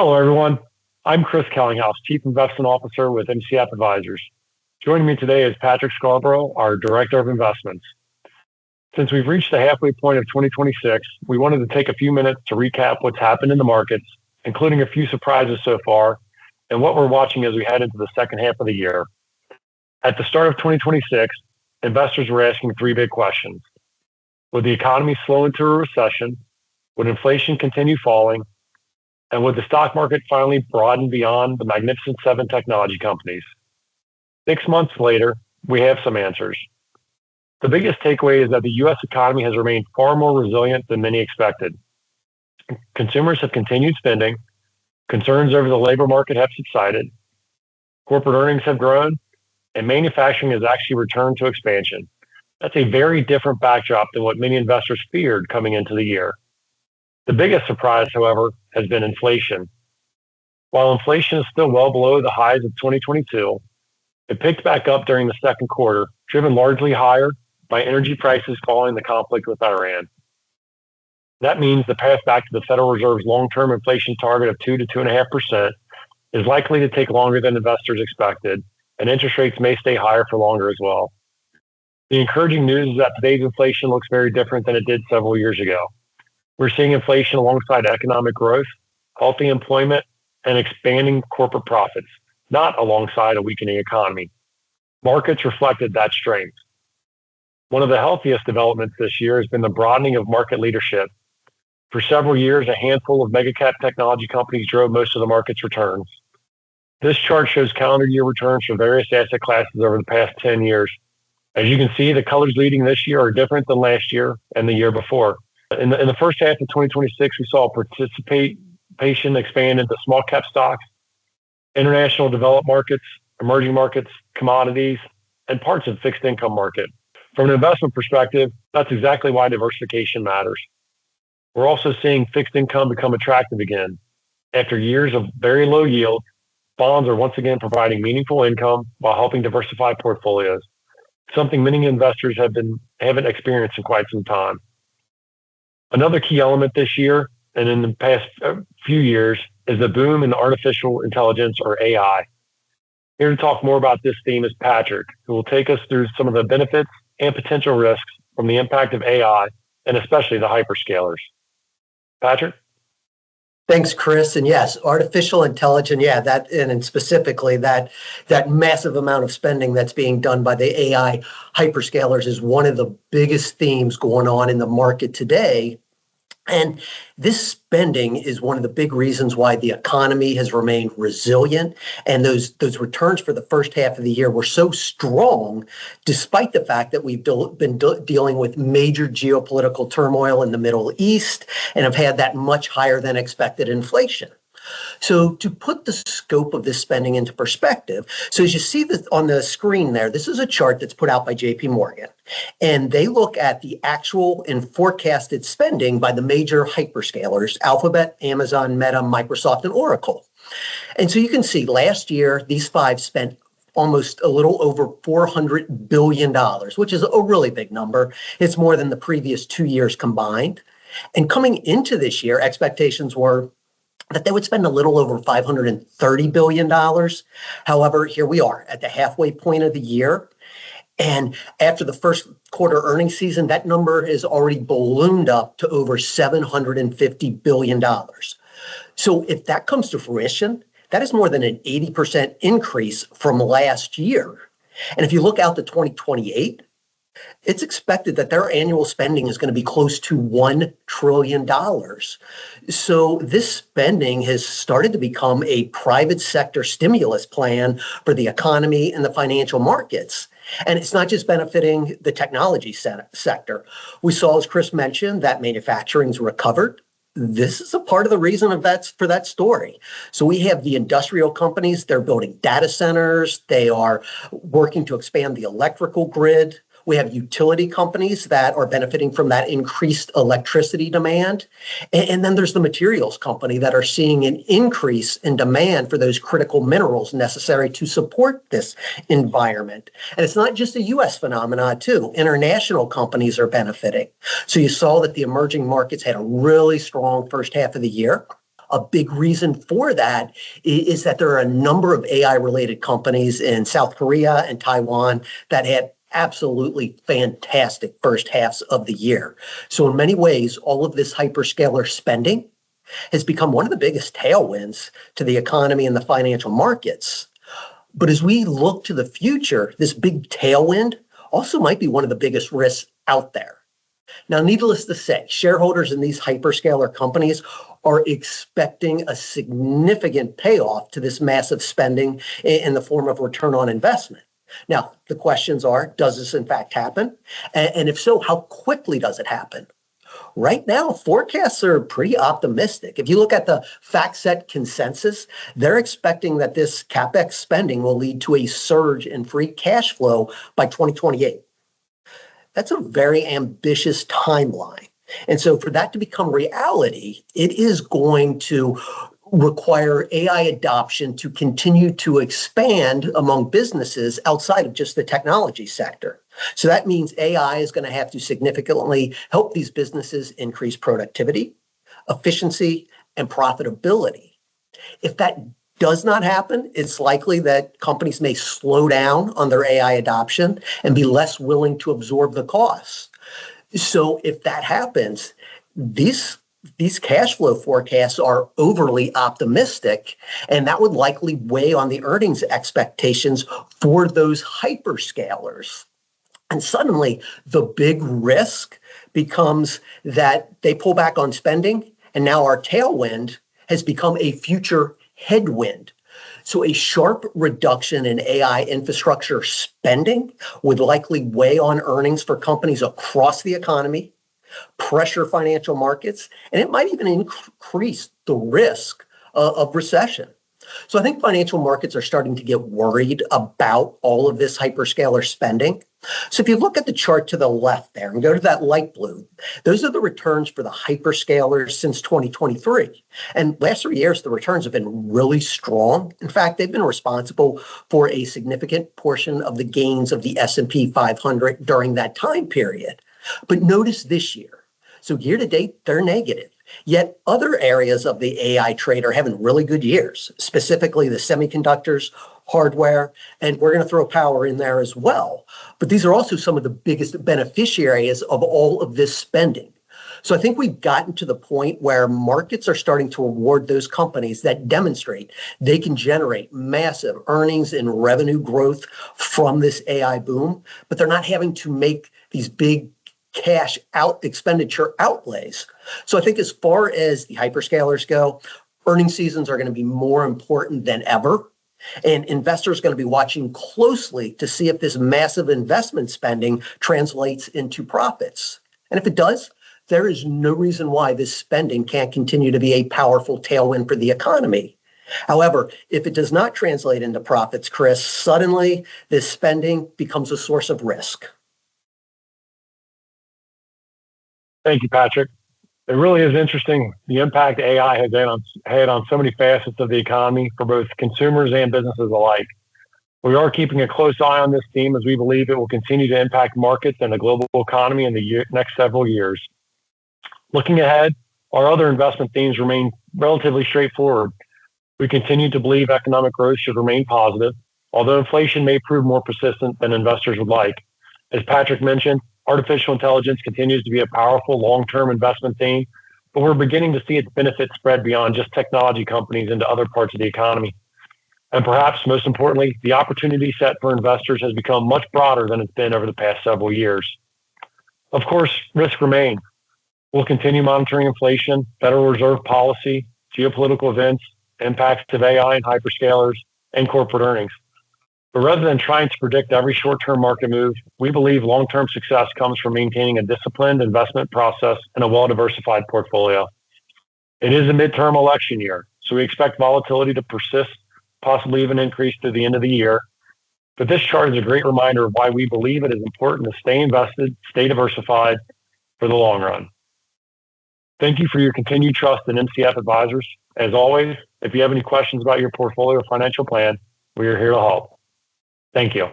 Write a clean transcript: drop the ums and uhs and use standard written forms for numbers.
Hello, everyone. I'm Chris Kellinghaus, Chief Investment Officer with MCF Advisors. Joining me today is Patrick Scarborough, our Director of Investments. Since we've reached the halfway point of 2026, we wanted to take a few minutes to recap what's happened in the markets, including a few surprises so far, and what we're watching as we head into the second half of the year. At the start of 2026, investors were asking three big questions. Would the economy slow into a recession? Would inflation continue falling? And would the stock market finally broaden beyond the Magnificent Seven technology companies? 6 months later, we have some answers. The biggest takeaway is that the U.S. economy has remained far more resilient than many expected. Consumers have continued spending, concerns over the labor market have subsided, corporate earnings have grown, and manufacturing has actually returned to expansion. That's a very different backdrop than what many investors feared coming into the year. The biggest surprise, however, has been inflation. While inflation is still well below the highs of 2022, it picked back up during the second quarter, driven largely higher by energy prices following the conflict with Iran. That means the path back to the Federal Reserve's long-term inflation target of 2 to 2.5% is likely to take longer than investors expected, and interest rates may stay higher for longer as well. The encouraging news is that today's inflation looks very different than it did several years ago. We're seeing inflation alongside economic growth, healthy employment, and expanding corporate profits, not alongside a weakening economy. Markets reflected that strength. One of the healthiest developments this year has been the broadening of market leadership. For several years, a handful of mega-cap technology companies drove most of the market's returns. This chart shows calendar year returns for various asset classes over the past 10 years. As you can see, the colors leading this year are different than last year and the year before. In the first half of 2026, we saw participation expand into small cap stocks, international developed markets, emerging markets, commodities, and parts of the fixed income market. From an investment perspective, that's exactly why diversification matters. We're also seeing fixed income become attractive again. After years of very low yield, bonds are once again providing meaningful income while helping diversify portfolios, something many investors haven't experienced in quite some time. Another key element this year and in the past few years is the boom in artificial intelligence, or AI. Here to talk more about this theme is Patrick, who will take us through some of the benefits and potential risks from the impact of AI, and especially the hyperscalers. Patrick? Thanks, Chris. And yes, artificial intelligence, and specifically that massive amount of spending that's being done by the AI hyperscalers is one of the biggest themes going on in the market today. And this spending is one of the big reasons why the economy has remained resilient. And those returns for the first half of the year were so strong, despite the fact that we've been dealing with major geopolitical turmoil in the Middle East and have had that much higher than expected inflation. So to put the scope of this spending into perspective, so as you see this on the screen there, this is a chart that's put out by JP Morgan, and they look at the actual and forecasted spending by the major hyperscalers: Alphabet, Amazon, Meta, Microsoft, and Oracle. And so you can see last year, these five spent almost a little over $400 billion, which is a really big number. It's more than the previous 2 years combined. And coming into this year, expectations were that they would spend a little over $530 billion. However, here we are at the halfway point of the year. And after the first quarter earnings season, that number is already ballooned up to over $750 billion. So if that comes to fruition, that is more than an 80% increase from last year. And if you look out to 2028, it's expected that their annual spending is going to be close to $1 trillion. So this spending has started to become a private sector stimulus plan for the economy and the financial markets. And it's not just benefiting the technology sector. We saw, as Chris mentioned, that manufacturing's recovered. This is a part of the reason for that story. So we have the industrial companies, they're building data centers, they are working to expand the electrical grid. We have utility companies that are benefiting from that increased electricity demand. And then there's the materials company that are seeing an increase in demand for those critical minerals necessary to support this environment. And it's not just a U.S. phenomena, too. International companies are benefiting. So you saw that the emerging markets had a really strong first half of the year. A big reason for that is that there are a number of AI-related companies in South Korea and Taiwan that had absolutely fantastic first halves of the year. So in many ways, all of this hyperscaler spending has become one of the biggest tailwinds to the economy and the financial markets. But as we look to the future, this big tailwind also might be one of the biggest risks out there. Now, needless to say, shareholders in these hyperscaler companies are expecting a significant payoff to this massive spending in the form of return on investment. Now, the questions are, does this in fact happen? And if so, how quickly does it happen? Right now, forecasts are pretty optimistic. If you look at the FactSet consensus, they're expecting that this CapEx spending will lead to a surge in free cash flow by 2028. That's a very ambitious timeline. And so for that to become reality, it is going to require AI adoption to continue to expand among businesses outside of just the technology sector. So that means AI is going to have to significantly help these businesses increase productivity, efficiency, and profitability. If that does not happen, it's likely that companies may slow down on their AI adoption and be less willing to absorb the costs. So if that happens, these cash flow forecasts are overly optimistic, and that would likely weigh on the earnings expectations for those hyperscalers. And suddenly, the big risk becomes that they pull back on spending, and now our tailwind has become a future headwind. So a sharp reduction in AI infrastructure spending would likely weigh on earnings for companies across the economy, pressure financial markets, and it might even increase the risk of recession. So I think financial markets are starting to get worried about all of this hyperscaler spending. So if you look at the chart to the left there and go to that light blue, those are the returns for the hyperscalers since 2023. And last 3 years, the returns have been really strong. In fact, they've been responsible for a significant portion of the gains of the S&P 500 during that time period. But notice this year. So year to date, they're negative. Yet other areas of the AI trade are having really good years, specifically the semiconductors, hardware, and we're going to throw power in there as well. But these are also some of the biggest beneficiaries of all of this spending. So I think we've gotten to the point where markets are starting to reward those companies that demonstrate they can generate massive earnings and revenue growth from this AI boom, but they're not having to make these big cash expenditure outlays. So I think as far as the hyperscalers go, earnings seasons are going to be more important than ever. And investors are going to be watching closely to see if this massive investment spending translates into profits. And if it does, there is no reason why this spending can't continue to be a powerful tailwind for the economy. However, if it does not translate into profits, Chris, suddenly this spending becomes a source of risk. Thank you, Patrick. It really is interesting the impact AI has had on so many facets of the economy for both consumers and businesses alike. We are keeping a close eye on this theme as we believe it will continue to impact markets and the global economy in the next several years. Looking ahead, our other investment themes remain relatively straightforward. We continue to believe economic growth should remain positive, although inflation may prove more persistent than investors would like. As Patrick mentioned, artificial intelligence continues to be a powerful long-term investment theme, but we're beginning to see its benefits spread beyond just technology companies into other parts of the economy. And perhaps most importantly, the opportunity set for investors has become much broader than it's been over the past several years. Of course, risks remain. We'll continue monitoring inflation, Federal Reserve policy, geopolitical events, impacts of AI and hyperscalers, and corporate earnings. But rather than trying to predict every short-term market move, we believe long-term success comes from maintaining a disciplined investment process and a well-diversified portfolio. It is a midterm election year, so we expect volatility to persist, possibly even increase through the end of the year. But this chart is a great reminder of why we believe it is important to stay invested, stay diversified for the long run. Thank you for your continued trust in MCF Advisors. As always, if you have any questions about your portfolio or financial plan, we are here to help. Thank you.